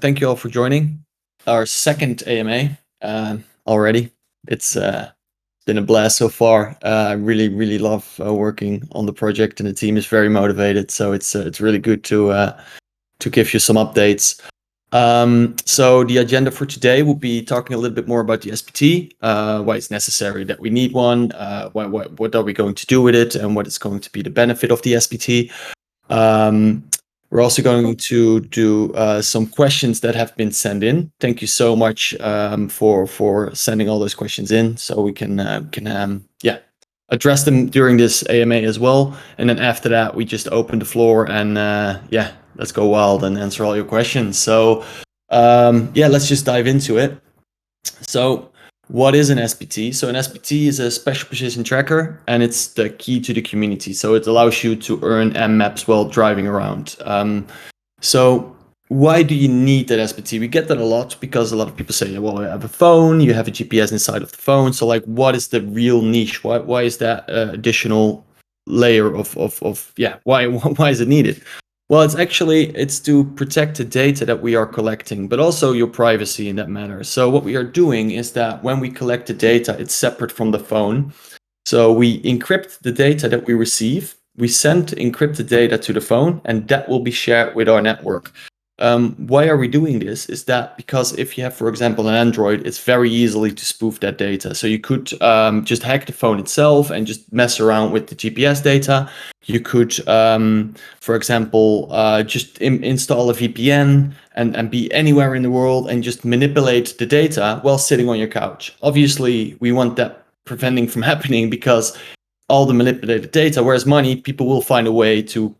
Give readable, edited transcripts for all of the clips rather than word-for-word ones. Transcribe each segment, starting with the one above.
Thank you all for joining our second AMA already. It's been a blast so far. I really love working on the project, and the team is very motivated. So it's really good to give you some updates. So the agenda for today will be talking a little bit more about the SPT, why it's necessary that we need one, what are we going to do with it, and what is going to be the benefit of the SPT. We're also going to do some questions that have been sent in. Thank you so much for sending all those questions in, so we can address them during this AMA as well. And then after that, we just open the floor and let's go wild and answer all your questions. So let's just dive into it. So what is an SPT? So an SPT is a special position tracker, and it's the key to the community. So it allows you to earn M-maps while driving around. So why do you need that SPT? We get that a lot because a lot of people say, well, you have a phone, you have a GPS inside of the phone. So like, what is the real niche? Why is that additional layer why is it needed? Well, it's to protect the data that we are collecting, but also your privacy in that matter. So what we are doing is that when we collect the data, it's separate from the phone. So we encrypt the data that we receive. We send encrypted data to the phone, and that will be shared with our network. Why are we doing this? Is that because if you have, for example, an Android, it's very easily to spoof that data. So you could just hack the phone itself and just mess around with the GPS data. You could, for example, just install a VPN and be anywhere in the world and just manipulate the data while sitting on your couch. Obviously, we want that preventing from happening because all the manipulated data, whereas money, people will find a way to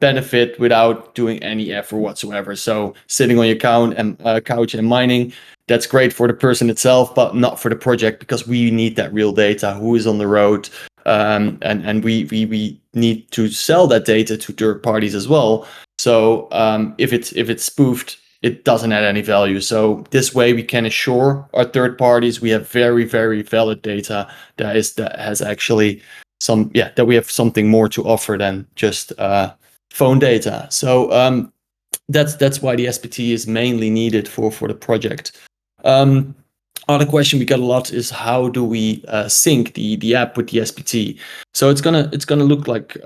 benefit without doing any effort whatsoever. So sitting on your couch and mining, that's great for the person itself, but not for the project, because we need that real data, who is on the road, and we need to sell that data to third parties as well. So if it's spoofed, it doesn't add any value. So this way we can assure our third parties we have very valid data that has actually that we have something more to offer than just phone data. So that's why the SPT is mainly needed for the project. Other question we get a lot is, how do we sync the app with the SPT? So it's gonna look like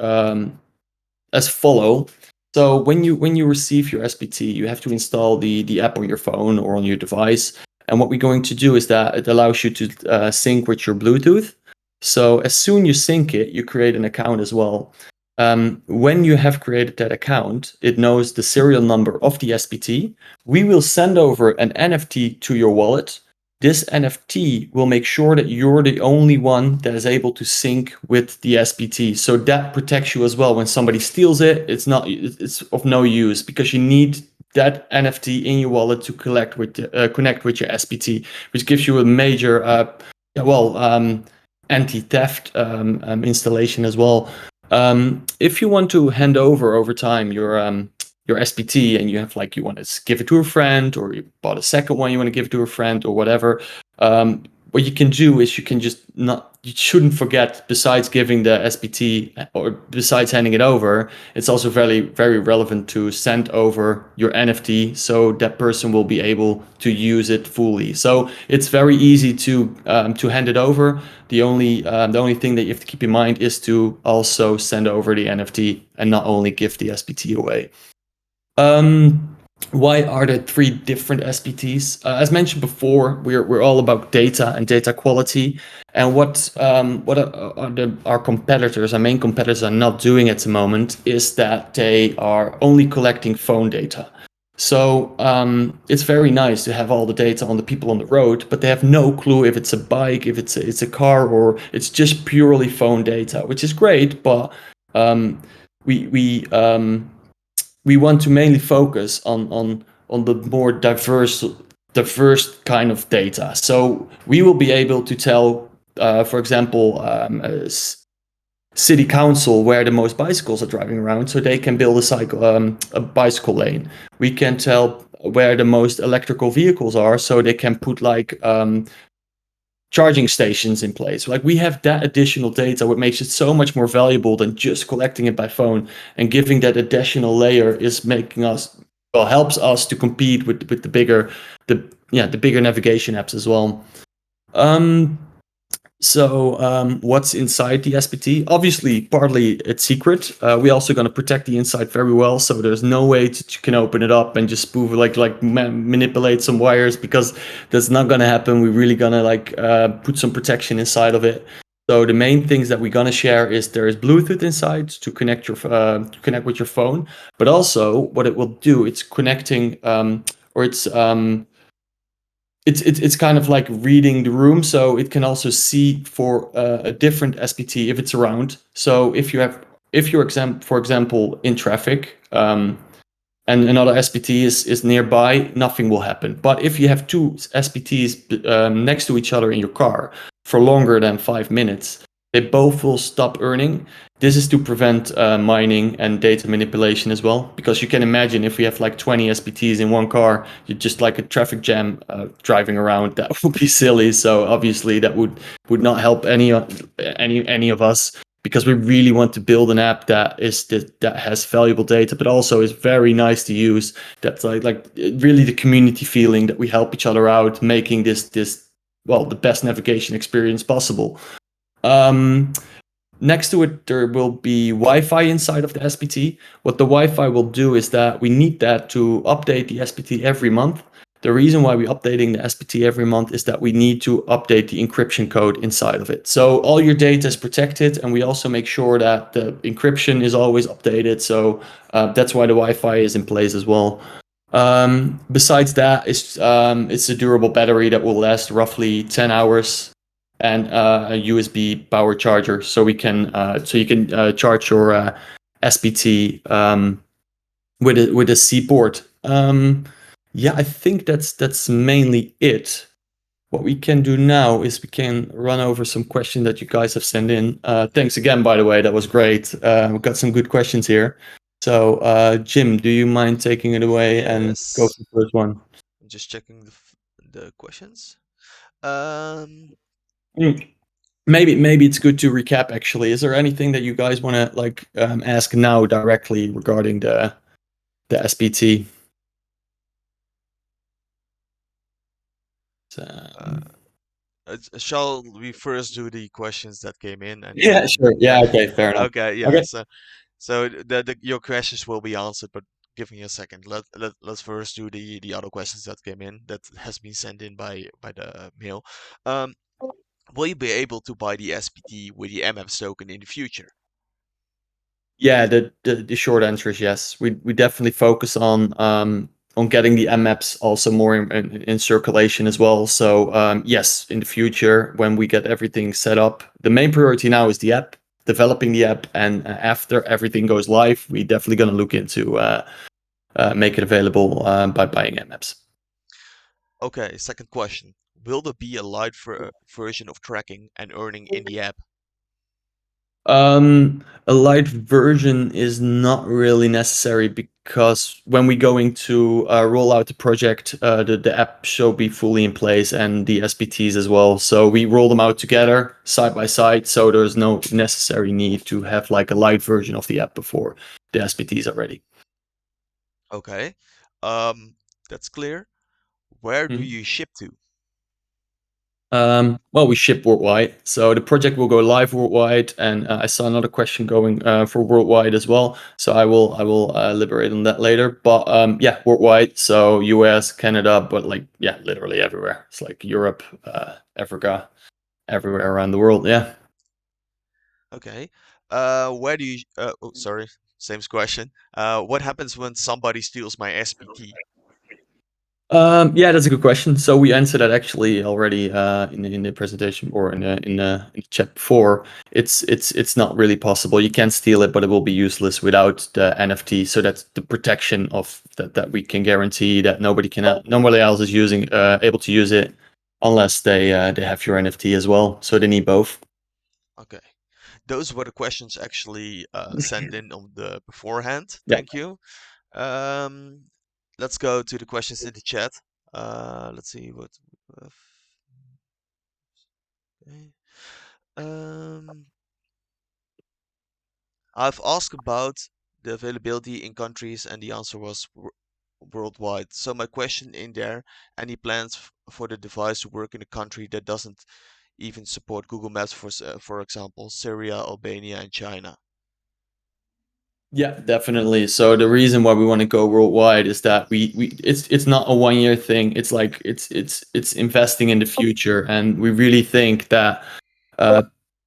as follow. So when you receive your SPT, you have to install the app on your phone or on your device. And what we're going to do is that it allows you to sync with your Bluetooth. So as soon you sync it, you create an account as well. When you have created that account, it knows the serial number of the SPT. We will send over an NFT to your wallet. This NFT will make sure that you're the only one that is able to sync with the SPT. So that protects you as well. When somebody steals it, it's of no use, because you need that NFT in your wallet to connect with your SPT, which gives you a major anti-theft installation as well. If you want to hand over time your SPT, and you have you want to give it to a friend, or you bought a second one, you want to give it to a friend or whatever, what you can do is you shouldn't forget, besides giving the SPT or besides handing it over, it's also very relevant to send over your NFT so that person will be able to use it fully. So it's very easy to hand it over. The only thing that you have to keep in mind is to also send over the NFT and not only give the SPT away. Why are there 3 different SPTs? As mentioned before, we're all about data and data quality, and what our competitors, our main competitors, are not doing at the moment is that they are only collecting phone data. So it's very nice to have all the data on the people on the road, but they have no clue if it's a bike, if it's a car, or it's just purely phone data, which is great, but we want to mainly focus on the more diverse kind of data. So we will be able to tell, for example, city council where the most bicycles are driving around, so they can build a bicycle lane. We can tell where the most electrical vehicles are, so they can put charging stations in place. We have that additional data, what makes it so much more valuable than just collecting it by phone. And giving that additional layer is making us well, helps us to compete with the bigger the bigger navigation apps as well. Um, what's inside the SPT? Obviously, partly it's secret. We're also going to protect the inside very well, so there's no way you can open it up and just spoof manipulate some wires, because that's not going to happen. We're really going to put some protection inside of it. So the main things that we're going to share is there is Bluetooth inside to connect with your phone, but also what it will do, it's connecting or it's kind of like reading the room, so it can also see for a different SPT if it's around. So if you're for example in traffic, and another SPT is nearby, nothing will happen. But if you have two SPTs next to each other in your car for longer than 5 minutes, they both will stop earning. This is to prevent mining and data manipulation as well. Because you can imagine if we have like 20 SPTs in one car, you just like a traffic jam driving around. That would be silly. So obviously that would not help any of us, because we really want to build an app that has valuable data, but also is very nice to use. That's like really the community feeling that we help each other out, making this well the best navigation experience possible. Um, Next to it, there will be Wi-Fi inside of the SPT. What the Wi-Fi will do is that we need that to update the SPT every month. The reason why we're updating the SPT every month is that we need to update the encryption code inside of it. So all your data is protected, and we also make sure that the encryption is always updated. So that's why the Wi-Fi is in place as well. Besides that, it's a durable battery that will last roughly 10 hours, and a USB power charger, so you can charge your SPT with a C port. Yeah, I think that's mainly it. What we can do now is we can run over some questions that you guys have sent in. Thanks again, by the way, that was great. We've got some good questions here. So, Jim, do you mind taking it away and go for Yes. the first one? I'm just checking the questions. Um, Mm. Maybe it's good to recap. Actually, is there anything that you guys want to ask now directly regarding the SPT? uh, Um, shall we first do the questions that came in and yeah, then sure. Yeah, okay, fair enough. okay, yeah. Okay. So your questions will be answered, but give me a second. Let's first do the other questions that came in that has been sent in by the mail. Um, will you be able to buy the SPT with the MMs token in the future? Yeah, the short answer is yes. We definitely focus on getting the MMAPs also more in circulation as well. So yes, in the future when we get everything set up, the main priority now is the app, developing the app, and after everything goes live, we definitely going to look into make it available by buying MMAPs. Okay, second question. Will there be a light version of tracking and earning in the app? A light version is not really necessary, because when we going to roll out the project, the app shall be fully in place and the SPTs as well. So we roll them out together side by side. So there's no necessary need to have like a light version of the app before the SPTs are ready. Okay, um, that's clear. Where do Mhm. you ship to? Well, we ship worldwide, so the project will go live worldwide, and I saw another question going for worldwide as well. So I will elaborate on that later. But yeah, worldwide. So US, Canada, but like yeah, literally everywhere. It's like Europe, Africa, everywhere around the world. Yeah. Okay. Where do you, oh, sorry, same question. What happens when somebody steals my SPT? Yeah, that's a good question. So we answered that actually already in the presentation, or in the chat before. It's not really possible. You can steal it, but it will be useless without the NFT. So that's the protection of that we can guarantee that nobody else is using able to use it unless they have your NFT as well. So they need both. Okay. Those were the questions actually sent in on the beforehand. Yeah. Thank you. Um, let's go to the questions in the chat. Let's see what. uh, Okay. Um, I've asked about the availability in countries, and the answer was worldwide. So my question in there, any plans for the device to work in a country that doesn't even support Google Maps, for example, Syria, Albania, and China? Yeah, definitely. So the reason why we want to go worldwide is that we it's not a 1 year thing. It's like it's investing in the future, and we really think that uh,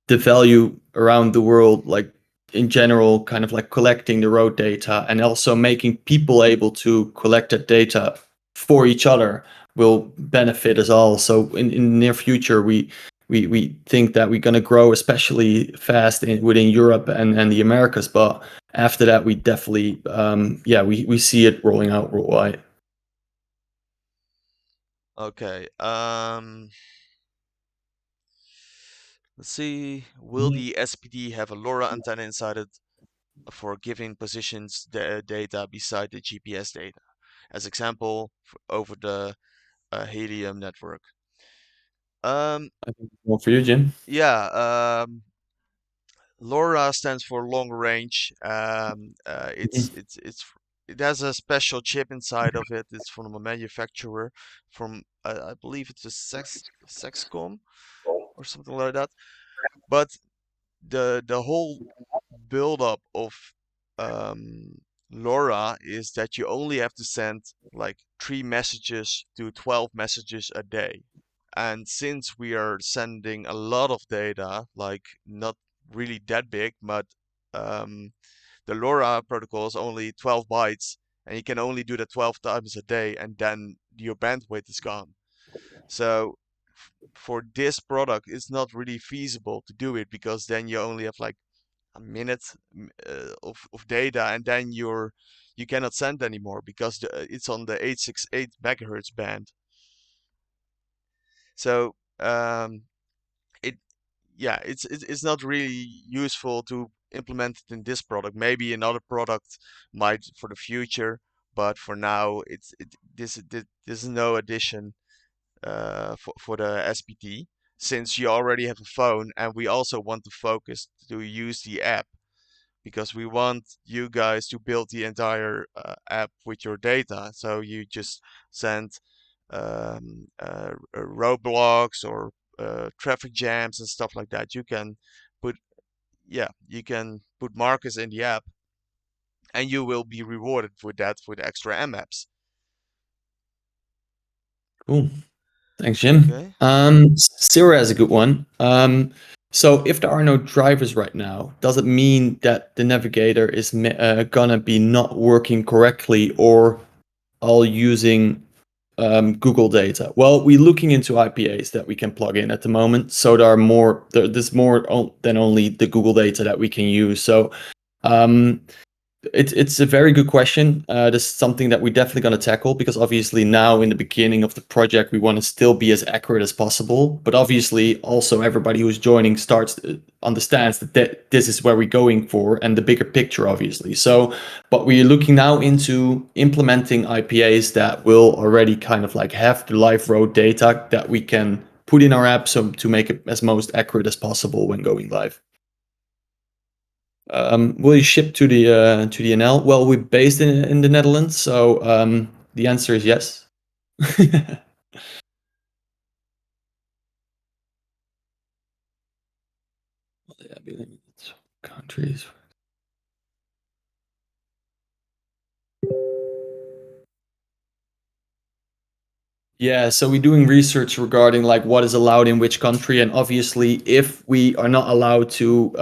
the value around the world, like in general, kind of like collecting the road data and also making people able to collect that data for each other will benefit us all. So in the near future, we think that we're going to grow especially fast within Europe and the Americas, but after that, we definitely, yeah, we see it rolling out worldwide. Okay. Let's see. Will the SPT have a LoRa antenna inside it for giving positions data beside the GPS data? As example, over the Helium network. Um, I think more for you, Jim. yeah. LoRa stands for long range. Mhm. It has a special chip inside of it. It's from a manufacturer, from I believe it's a Sexcom or something like that. But the whole buildup of um, LoRa is that you only have to send like 3 messages to 12 messages a day. And since we are sending a lot of data, like not really that big, but um, the LoRa protocol is only 12 bytes, and you can only do that 12 times a day, and then your bandwidth is gone. So for this product, it's not really feasible to do it because then you only have like a minute of data, and then you cannot send anymore because it's on the 868 megahertz band. So it yeah, it's not really useful to implement it in this product. Maybe another product might for the future, but for now, this is no addition for the SPT, since you already have a phone, and we also want to focus to use the app because we want you guys to build the entire app with your data. So you just send roadblocks or traffic jams and stuff like that. You can put, yeah, you can put markers in the app, and you will be rewarded for that with extra maps. Cool. Thanks, Jim. Okay. Sarah has a good one. So if there are no drivers right now, does it mean that the navigator is gonna be not working correctly or all using Google data? Well, we're looking into IPAs that we can plug in at the moment. So there's more than only the Google data that we can use. So um, it's a very good question. This is something that we're definitely going to tackle because obviously now in the beginning of the project we want to still be as accurate as possible. But obviously also everybody who's joining starts understands that this is where we're going for and the bigger picture, obviously. So, but we're looking now into implementing IPAs that will already kind of like have the live road data that we can put in our app so to make it as most accurate as possible when going live. Will you ship to the NL? Well, we're based in the Netherlands, so the answer is yes. Countries. Yeah, so we're doing research regarding like what is allowed in which country, and obviously, if we are not allowed to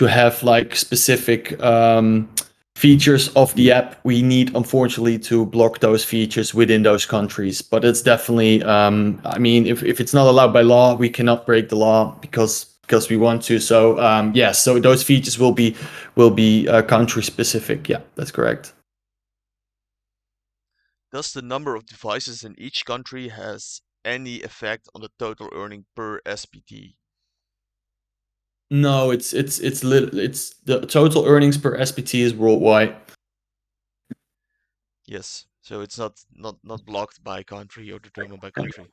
have like specific features of the app, we need unfortunately to block those features within those countries. But it's definitely, I mean, if it's not allowed by law, we cannot break the law because we want to. So yeah, so those features will be country specific. Yeah, that's correct. Does the number of devices in each country has any effect on the total earning per SPT? No, it's the total earnings per SPT is worldwide. Yes. So it's not blocked by country or determined by country.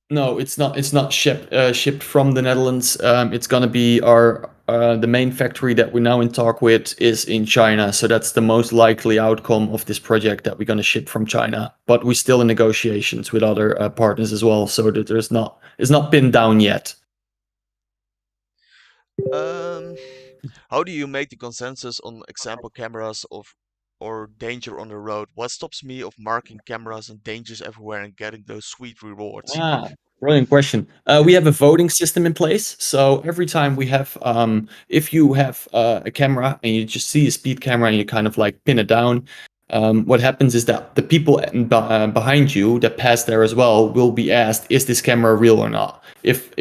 No, it's not. It's not shipped from the Netherlands. It's gonna be the main factory that we're now in talk with is in China. So that's the most likely outcome of this project, that we're going to ship from China. But we're still in negotiations with other partners as well. So that it's not pinned down yet. Um, how do you make the consensus on example cameras of or danger on the road? What stops me of marking cameras and dangers everywhere and getting those sweet rewards? Ah, brilliant question. We have a voting system in place. So every time we have, if you have a camera and you just see a speed camera and you kind of like pin it down, what happens is that the people behind you that pass there as well will be asked, is this camera real or not? If,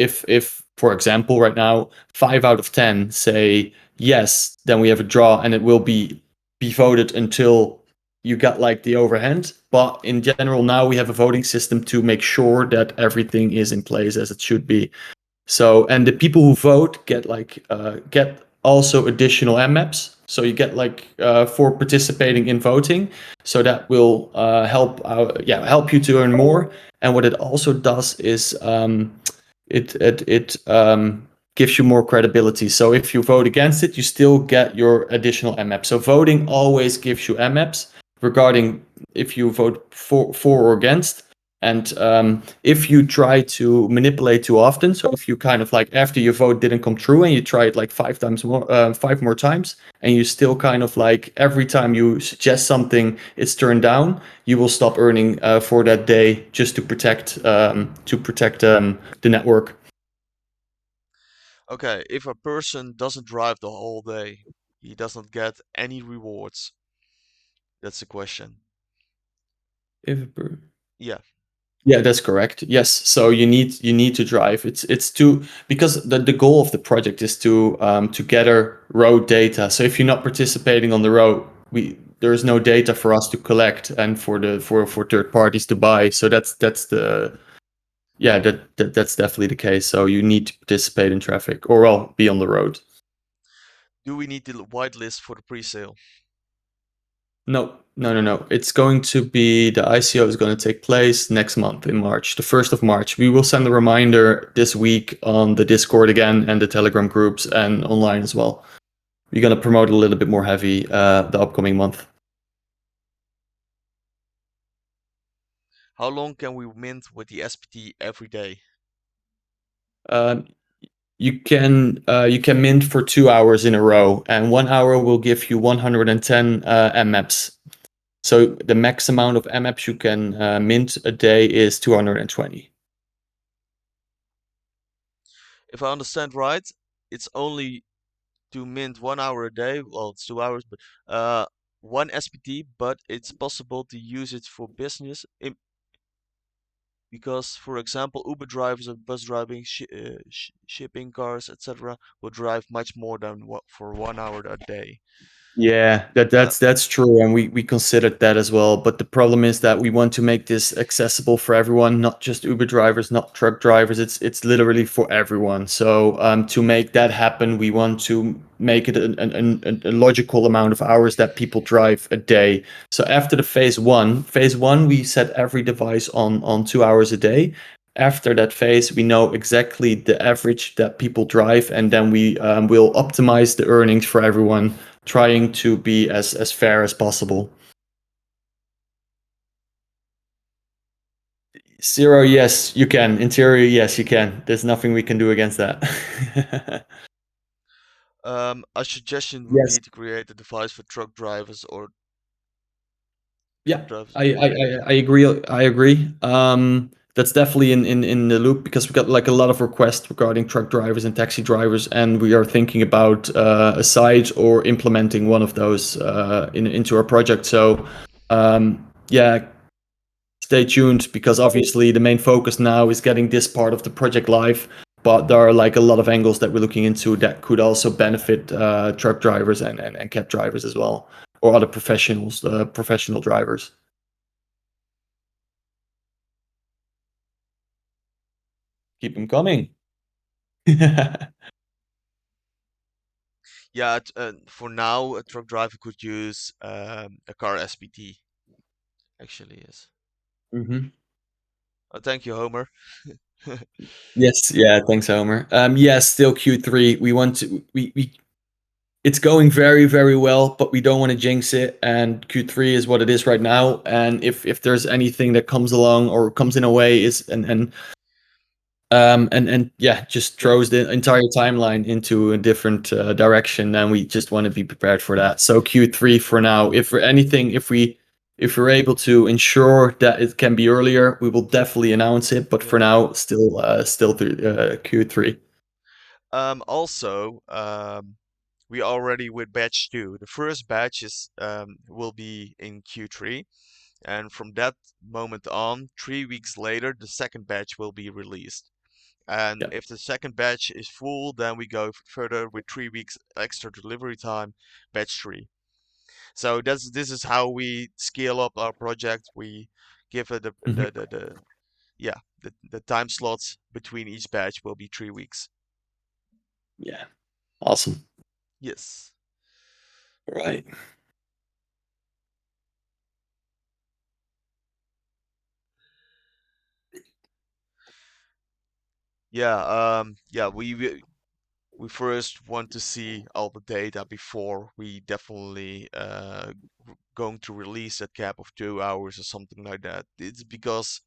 for example, right now, 5 out of 10 say yes, then we have a draw and it will be voted until you got like the overhand. But in general, now we have a voting system to make sure that everything is in place as it should be. So, and the people who vote get also additional MMAPs. So you get like for participating in voting. So that will help you to earn more. And what it also does is it gives you more credibility. So if you vote against it, you still get your additional MMAPs. So voting always gives you MMAPs regarding if you vote for or against. And if you try to manipulate too often, so if you kind of like after your vote didn't come true and you try it like 5 more times, and you still kind of like every time you suggest something, it's turned down, you will stop earning for that day just to protect the network. Okay, if a person doesn't drive the whole day, he doesn't get any rewards. That's the question. If Yeah. Yeah, that's correct. Yes. So you need to drive. It's to because the goal of the project is to gather road data. So if you're not participating on the road, there is no data for us to collect and for third parties to buy. So that's the yeah that's definitely the case. So you need to participate in traffic or well be on the road. Do we need the whitelist for the pre-sale? No, no, no, no. It's going to be the ICO is going to take place next month in March, the 1st of March. We will send a reminder this week on the Discord again and the Telegram groups and online as well. We're going to promote a little bit more heavy the upcoming month. How long can we mint with the SPT every day? Um, you can mint for 2 hours in a row, and 1 hour will give you 110 MMAPs. So the max amount of MMAPs you can mint a day is 220. If I understand right, it's only to mint 1 hour a day. Well, it's 2 hours, but one SPT, but it's possible to use it for business because, for example, Uber drivers and bus driving, shipping cars, etc., will drive much more than what for 1 hour a day. Yeah, Uh, that's true, and we considered that as well. But the problem is that we want to make this accessible for everyone, not just Uber drivers, not truck drivers. It's literally for everyone. So to make that happen, we want to make it a logical amount of hours that people drive a day. So after the phase one, we set every device on 2 hours a day. After that phase, we know exactly the average that people drive, and then we will optimize the earnings for everyone, trying to be as fair as possible. Zero, yes, you can. Interior, yes, you can. There's nothing we can do against that. a suggestion would Yes. be to create a device for truck drivers or Yeah, truck drivers. I agree. I agree. That's definitely in the loop because we got like a lot of requests regarding truck drivers and taxi drivers, and we are thinking about a site or implementing one of those into our project. So, yeah, stay tuned because obviously the main focus now is getting this part of the project live. But there are like a lot of angles that we're looking into that could also benefit truck drivers and cab drivers as well, or other professionals, professional drivers. Keep them coming. Yeah, for now, a truck driver could use a car SPT. Actually, yes. Hmm. Thank you, Homer. Yes, yeah, thanks, Homer. Yes, still Q3. We want to we it's going very, very well, but we don't want to jinx it. And Q3 is what it is right now. And if there's anything that comes along or comes in a way is and yeah, just Yeah. throws the entire timeline into a different direction, then we just want to be prepared for that. So Q3 for now. If for anything, if we're able to ensure that it can be earlier, we will definitely announce it. But Yeah. for now, still through Q3. Also, we already with batch two. The first batch is will be in Q3, and from that moment on, 3 weeks later, the second batch will be released. And Yeah. if the second batch is full, then we go further with 3 weeks extra delivery time, batch three. So this is how we scale up our project. We give it Mhm. the yeah the time slots between each batch will be 3 weeks. Yeah. Awesome. Yes. Right. Yeah. We first want to see all the data before we definitely going to release that cap of 2 hours or something like that. It's because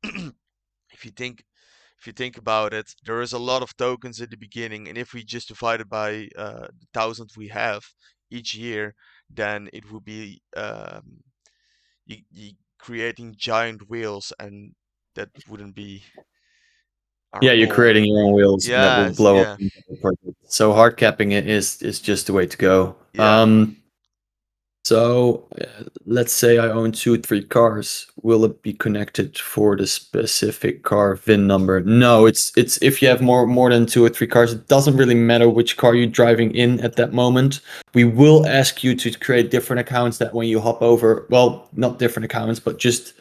if you think if you think about it, there is a lot of tokens in the beginning, and if we just divide it by the thousand we have each year, then it would be you creating giant wheels, and that wouldn't be our Yeah, you're goal. creating your own wheels, and that will Yes, blow up yeah, the entire project. So hard capping it is just the way to go. yeah, So let's say I own two, three cars. Will it be connected for the specific car VIN number? No, it's if you have more than two or three cars, it doesn't really matter which car you're driving in at that moment. We will ask you to create different accounts that when you hop over, well, not different accounts, but just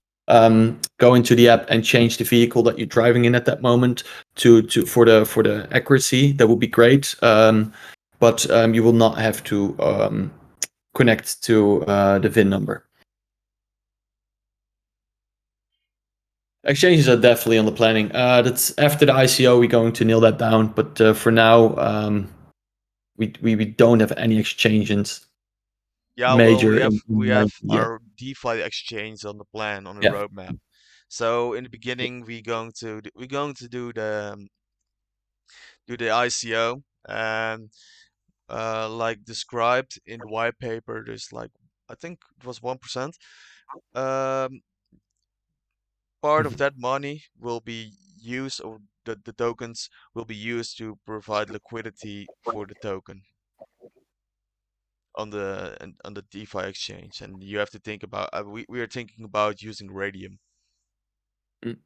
go into the app and change the vehicle that you're driving in at that moment to for the accuracy. That would be great. But you will not have to connect to the VIN number. Exchanges are definitely on the planning. That's after the ICO, we're going to nail that down. But for now, we don't have any exchanges yeah. Well, major we in have mind yet. our DeFi exchange on the plan on the Yeah. roadmap. So in the beginning, we're going to do the ICO, and like described in the white paper, there's like I think it was 1%. Um, Part of Mhm. that money will be used, or the tokens will be used to provide liquidity for the token on the DeFi exchange. And you have to think about we are thinking about using radium. Mm.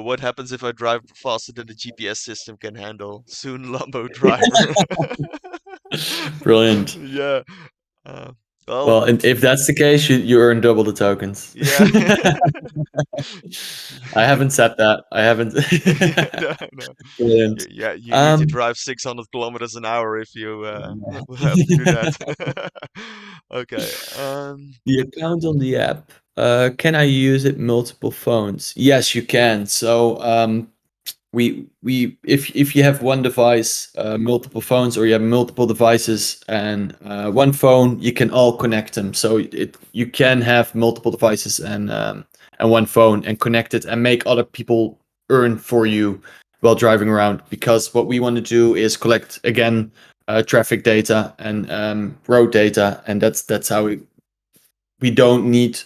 What happens if I drive faster than the GPS system can handle? Soon Lambo driver. Brilliant. Yeah. Uh, well, Well, and if that's the case, you earn double the tokens. yeah. I haven't said that. I haven't. No, no. Brilliant. Yeah, you need to Um, drive 600 kilometers an hour if you will have to do that. Okay. The account on the app, can I use it multiple phones? Yes, you can. So we if you have one device, multiple phones, or you have multiple devices and one phone, you can all connect them. So you can have multiple devices and one phone and connect it and make other people earn for you while driving around. Because what we want to do is collect again traffic data and road data, and that's how we don't need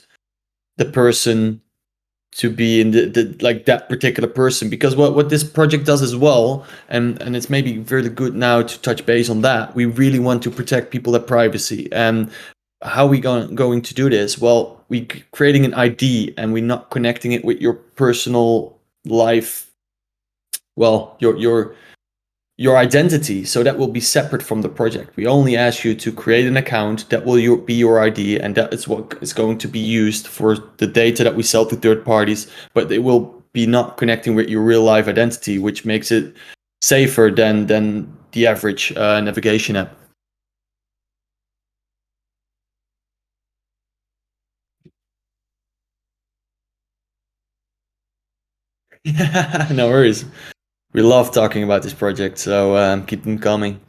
the person to be in the like that particular person, because what this project does as well, and it's maybe really good now to touch base on that, we really want to protect people at privacy. And how we going to do this? Well, we creating an ID, and we're not connecting it with your personal life, well, your identity. So that will be separate from the project. We only ask you to create an account that will be your ID, and that is what is going to be used for the data that we sell to third parties. But it will be not connecting with your real life identity, which makes it safer than the average navigation app. No worries. We love talking about this project, so keep them coming.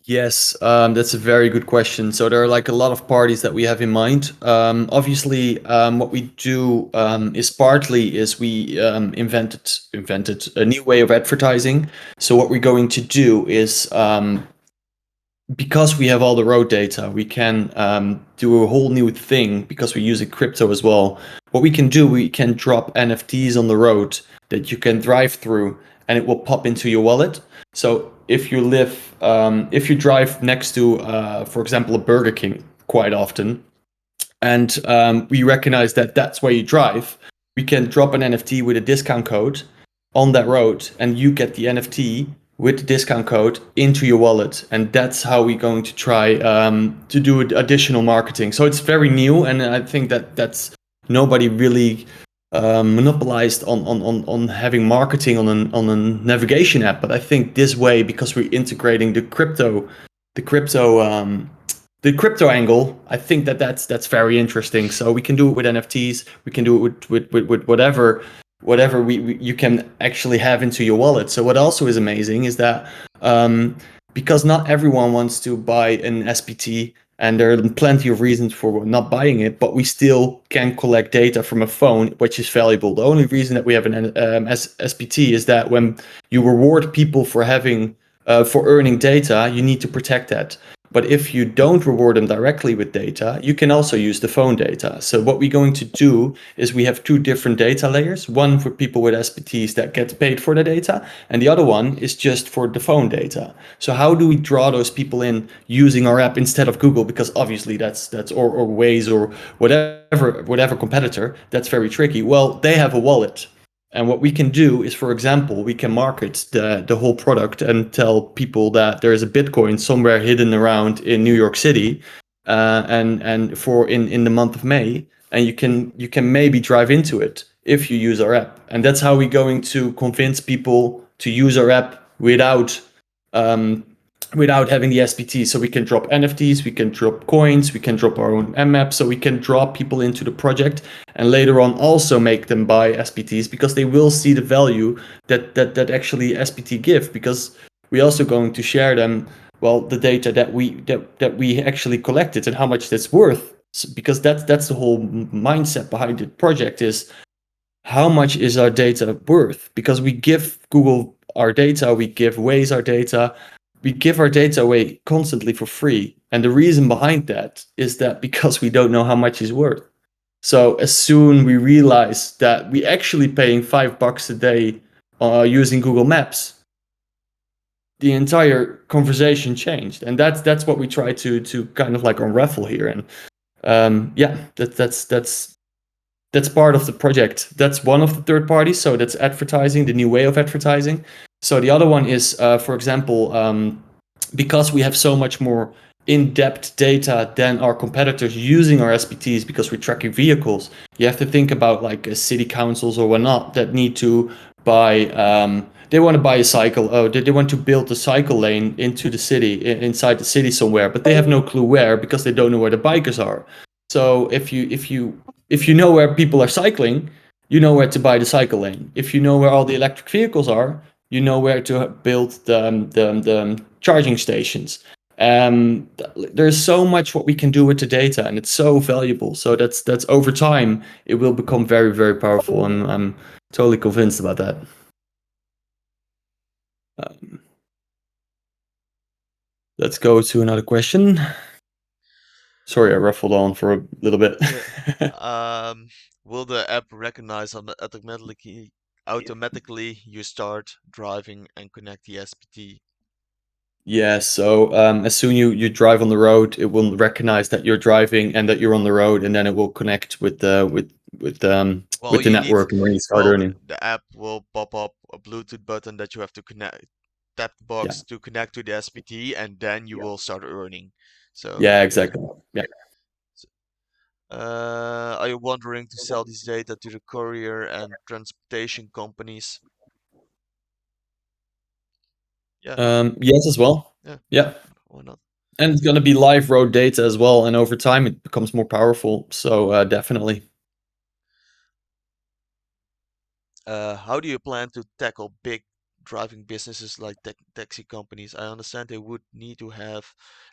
Yes, that's a very good question. So there are like a lot of parties that we have in mind. Obviously, what we do is partly is we invented a new way of advertising. So what we're going to do is because we have all the road data, we can do a whole new thing because we use crypto as well. What we can do, we can drop NFTs on the road that you can drive through, and it will pop into your wallet. So if you drive next to, for example, a Burger King quite often, and we recognize that that's where you drive, we can drop an NFT with a discount code on that road, and you get the NFT with the discount code into your wallet, and that's how we're going to try to do additional marketing. So it's very new, and I think that that's nobody really monopolized on having marketing on a navigation app. But I think this way, because we're integrating the crypto the crypto angle, I think that that's very interesting. So we can do it with NFTs, we can do it with whatever we you can actually have into your wallet. So what also is amazing is that because not everyone wants to buy an SPT, and there are plenty of reasons for not buying it, but we still can collect data from a phone, which is valuable. The only reason that we have an SPT is that when you reward people for having for earning data, you need to protect that. But if you don't reward them directly with data, you can also use the phone data. So what we're going to do is we have two different data layers, one for people with SPTs that get paid for the data, and the other one is just for the phone data. So how do we draw those people in using our app instead of Google? Because obviously that's or Waze or whatever competitor, that's very tricky. Well, they have a wallet. And what we can do is, for example, we can market the whole product and tell people that there is a Bitcoin somewhere hidden around in New York City, and for in the month of May, and you can maybe drive into it if you use our app, and that's how we're going to convince people to use our app um, without having the SPT. So we can drop NFTs, we can drop coins, we can drop our own mmap, so we can draw people into the project and later on also make them buy SPTs because they will see the value that actually SPT give, because we're also going to share them, well, the data that we actually collected and how much that's worth. Because that's the whole mindset behind the project is how much is our data worth? Because we give Google our data, we give Waze our data, we give our data away constantly for free. And the reason behind that is that because we don't know how much is worth. So as soon we realize that we actually paying $5 a day using Google Maps, the entire conversation changed, and that's what we try to kind of like unravel here. And yeah, that's part of the project. That's one of the third parties. So that's advertising, the new way of advertising. So the other one is, for example, because we have so much more in-depth data than our competitors using our SPTs because we're tracking vehicles. You have to think about like city councils or whatnot that need to buy. They want to buy a cycle. Oh, they want to build a cycle lane into the city, inside the city somewhere, but they have no clue where because they don't know where the bikers are. So if you know where people are cycling, you know where to buy the cycle lane. If you know where all the electric vehicles are, you know where to build the charging stations. There's so much what we can do with the data, and it's so valuable. So that's over time, it will become very, very powerful, and I'm totally convinced about that. Um, let's go to another question. Sorry, I ruffled on for a little bit. Yeah. Um, will the app recognize automatically you start driving and connect the SPT? Yeah, so as soon you drive on the road, it will recognize that you're driving and that you're on the road, and then it will connect Well, with the you need, network and when you start well, earning. the app will pop up a Bluetooth button that you have to connect, tap the Yeah, box to connect to the SPT, and then you will start earning. So, yeah, yeah. exactly. Yeah. Are you wondering to sell this data to the courier and transportation companies? Yeah, Yes, as well. yeah, Yeah, why not? and it's gonna be live road data as well, and over time it becomes more powerful. So definitely. How do you plan to tackle big driving businesses like taxi companies? I understand they would need to have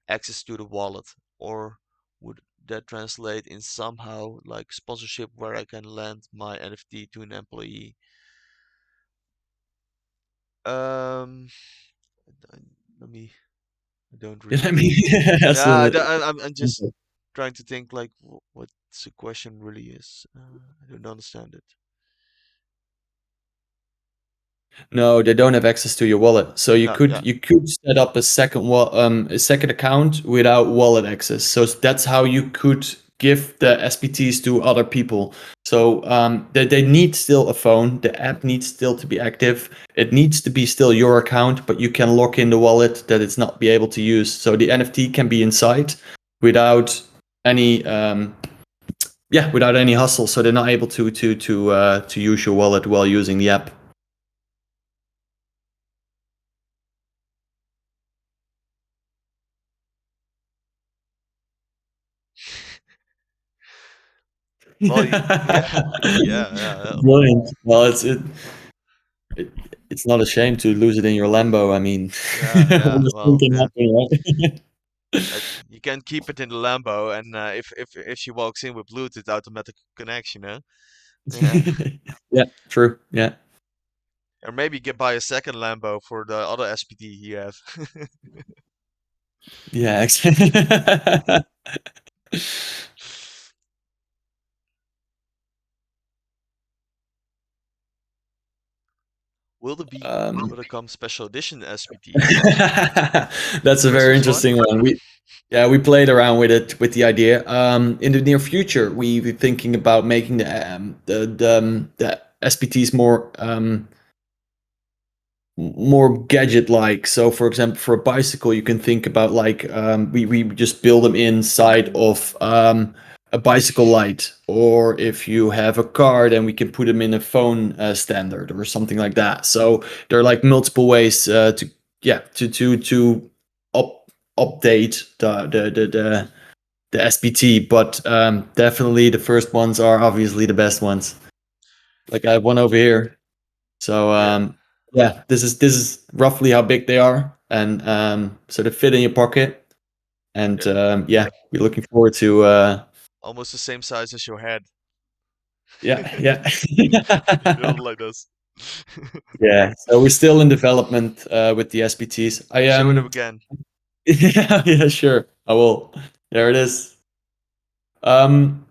access to the wallet, or would that translate in somehow like sponsorship where I can lend my NFT to an employee? Um, I- let me. I don't I really. mean, that's Yeah, a, I'm just trying to think like what the question really is. I don't understand it. no, they don't have access to your wallet. So Yeah, yeah. you could set up a second account without wallet access. So that's how you could give the SPTs to other people. So they need still a phone. The app needs still to be active. It needs to be still your account, but you can lock in the wallet that it's not be able to use. So the NFT can be inside without any without any hustle. So they're not able to use your wallet while using the app. Well, yeah, yeah, yeah, Brilliant. Well, it it's not a shame to lose it in your Lambo. I mean, yeah, yeah. worst thing Well, can yeah. happen, right? You can keep it in the Lambo, and if she walks in with Bluetooth automatic connection, huh? Yeah, Yeah, true. Yeah. or maybe get buy a second Lambo for the other SPT you have. Yeah, Will there come special edition SPTs? that's a very Christmas one? interesting one. We played around with it with the idea. In the near future, we're thinking about making the SPTs more gadget like. So for example, for a bicycle you can think about like we just build them inside of a bicycle light, or if you have a car then we can put them in a phone standard or something like that. So there are like multiple ways to yeah to up, update the SPT, but definitely the first ones are obviously the best ones. Like I have one over here. So Yeah, yeah, this is roughly how big they are, and so they fit in your pocket. And they're yeah, we're looking forward to almost the same size as your head. yeah, yeah. They're like this. Yeah, so we're still in development with the SPTs. I Show it up again. yeah, yeah, sure, I will. There it is. Um,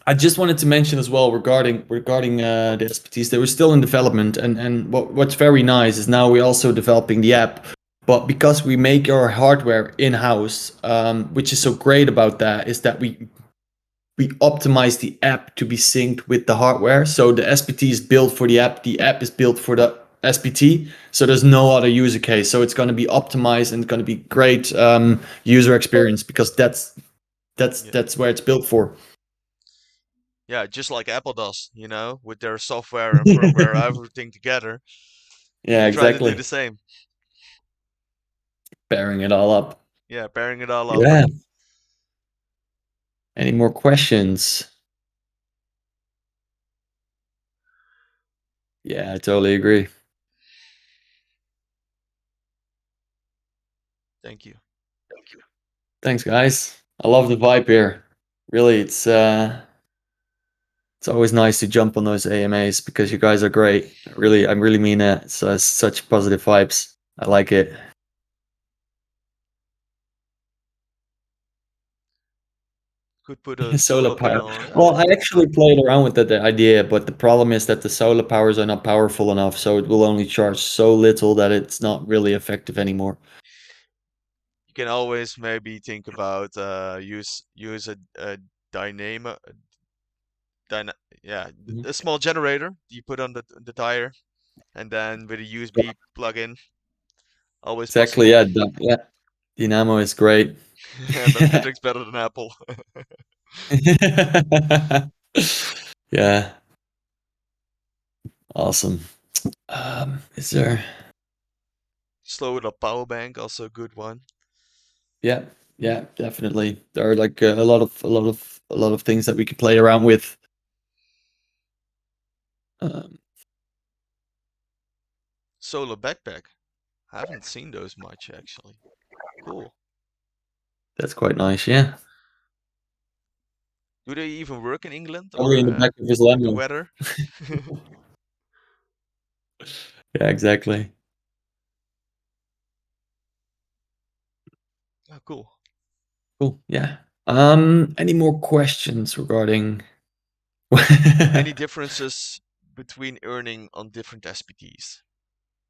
I just wanted to mention as well regarding the SPTs, they were still in development, and what's very nice is now we're also developing the app. But because we make our hardware in house, which is so great about that is that we optimize the app to be synced with the hardware. So the SPT is built for the app is built for the SPT. So there's no other user case. So it's going to be optimized and going to be great user experience because Yeah, that's where it's built for. yeah, just like Apple does, with their software and firmware, everything together. Yeah, We try to do exactly. the same. Pairing it all up. Yeah, pairing it all up. Yeah. Any more questions? Yeah, I totally agree. Thank you. Thanks, guys. I love the vibe here. Really, it's always nice to jump on those AMAs because you guys are great. Really, I really mean it. It's such positive vibes. I like it. Could put a Solar solar power. panel on it. Well, I actually played around with the idea, but the problem is that the solar powers are not powerful enough, so it will only charge so little that it's not really effective anymore. You can always maybe think about use a dynamo dyna yeah, Mhm. a small generator you put on the tire, and then with a Yeah, USB plug-in, always exactly. possible. Yeah, yeah. Dynamo is great. MapMetrics better than Apple. Yeah, awesome. Is there? Slow it up power bank, also a good one. Yeah, yeah, definitely. There are like a lot of things that we can play around with. Um, Solar backpack. I haven't seen those much actually. Cool. that's quite nice. Yeah, Do they even work in England probably or in the back of his the Lambo. weather? Yeah, exactly. Oh, cool. Cool. Yeah. Any more questions regarding? Any differences between earning on different SPTs?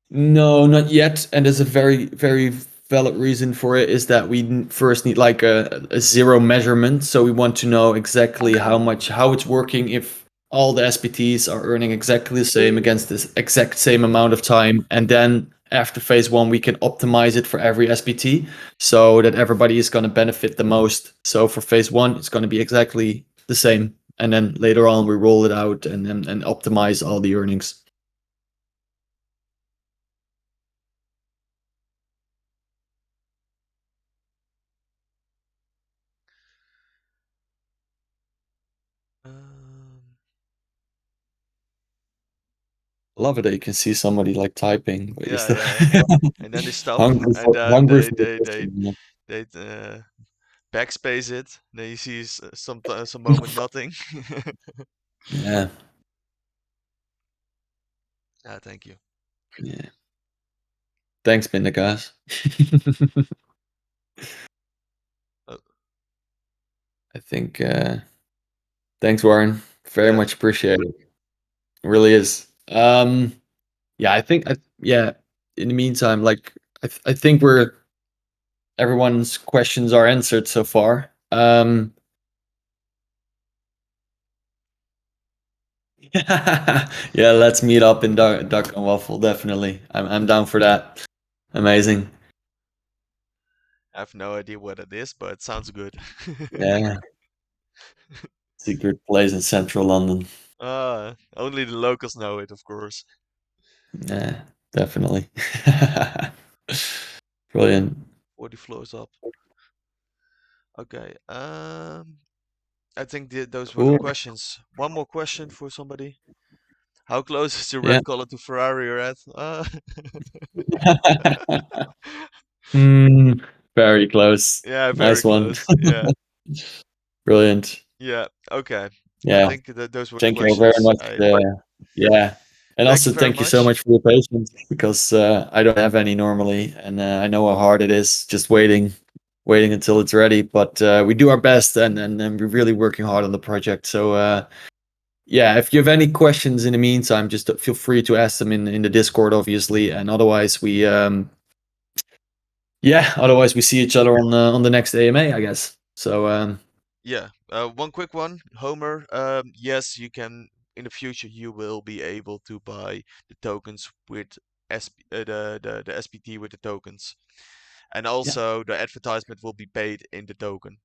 No, not yet. And there's a very, very valid reason for it is that we first need like a zero measurement. So we want to know exactly how it's working if all the SPTs are earning exactly the same against this exact same amount of time. And then after phase one, we can optimize it for every SPT so that everybody is going to benefit the most. So for phase one, it's going to be exactly the same. And then later on, we roll it out and optimize all the earnings. Um, Love it that you can see somebody like typing, but you yeah, still yeah. And then they stop, hungry and for then hungry they for the they they question. Yeah. they backspace it. Then you see some moment nothing. Yeah. Ah, thank you. Yeah. Thanks, Bindegas. Uh, I think thanks, Warren. Very yeah, much appreciate it. It really is. Yeah, I think yeah, in the meantime, like I think we're everyone's questions are answered so far. Yeah, let's meet up in Duck and Waffle, definitely. I'm down for that. Amazing. I have no idea what it is, but it sounds good. Yeah. Secret place in central London. Only the locals know it, of course. Yeah, definitely. Brilliant. 40 floors up. Okay. I think those were the Cool. questions. One more question for somebody. How close is the Yeah. red color to Ferrari you're at? Mm, very close. Yeah, very Nice one. close. Yeah. Brilliant. Yeah. Okay. I Yeah. think that those were the Thank you all very questions. much. Yeah. And Thank you also very thank you so much. much for your patience because I don't have any normally, and I know how hard it is just waiting until it's ready. But we do our best, and we're really working hard on the project. So yeah, if you have any questions in the meantime, just feel free to ask them in the Discord, obviously. And otherwise, otherwise we see each other on the next AMA, I guess. So Yeah. One quick one, Homer. Yes, you can. In the future, you will be able to buy the tokens with the SPT with the tokens, and yeah. also the advertisement will be paid in the token.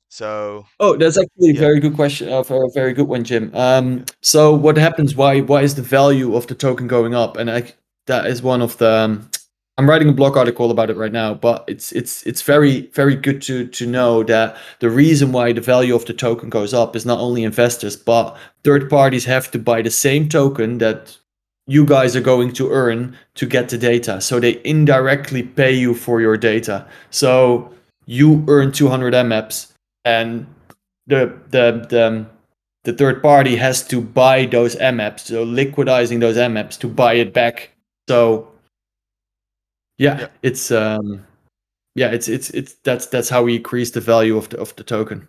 So Oh, that's actually a yeah, very good question. A very good one, Jim. yeah, So what happens? Why is the value of the token going up? And that is one of the. I'm writing a blog article about it right now, but it's very very good to know that the reason why the value of the token goes up is not only investors, but third parties have to buy the same token that you guys are going to earn to get the data. So they indirectly pay you for your data. So you earn 200 MMAPs and the third party has to buy those MAPs, so liquidizing those MAPs to buy it back. So yeah, yeah. it's that's how we increase the value of the token.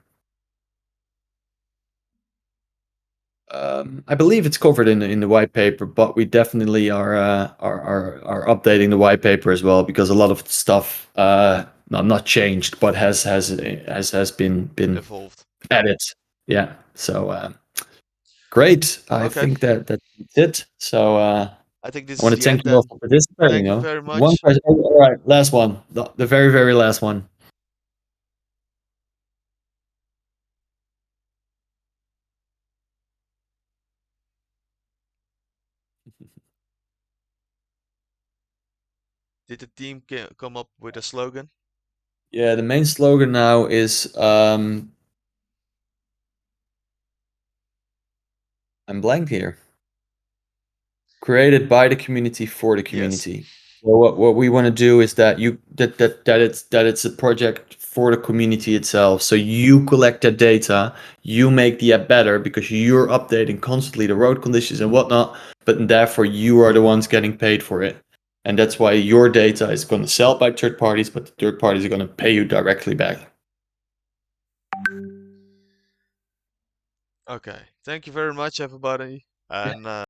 I believe it's covered in the white paper, but we definitely are updating the white paper as well because a lot of stuff not changed, but has been Evolved. added. Yeah. So great. I Okay, think that's it. So I think this I want is to the thank end you all then. for participating. Thank you very One much. question. Oh, all right, last one. The very very last one. Did the team come up with a slogan? Yeah, the main slogan now is I'm blank here. Created by the community for the Yes. community. So what we want to do is that it's a project for the community itself. So you collect that data, you make the app better because you're updating constantly the road conditions and whatnot, but therefore you are the ones getting paid for it. And that's why your data is going to sell by third parties, but the third parties are going to pay you directly back. Okay. Thank you very much, everybody. Yeah. And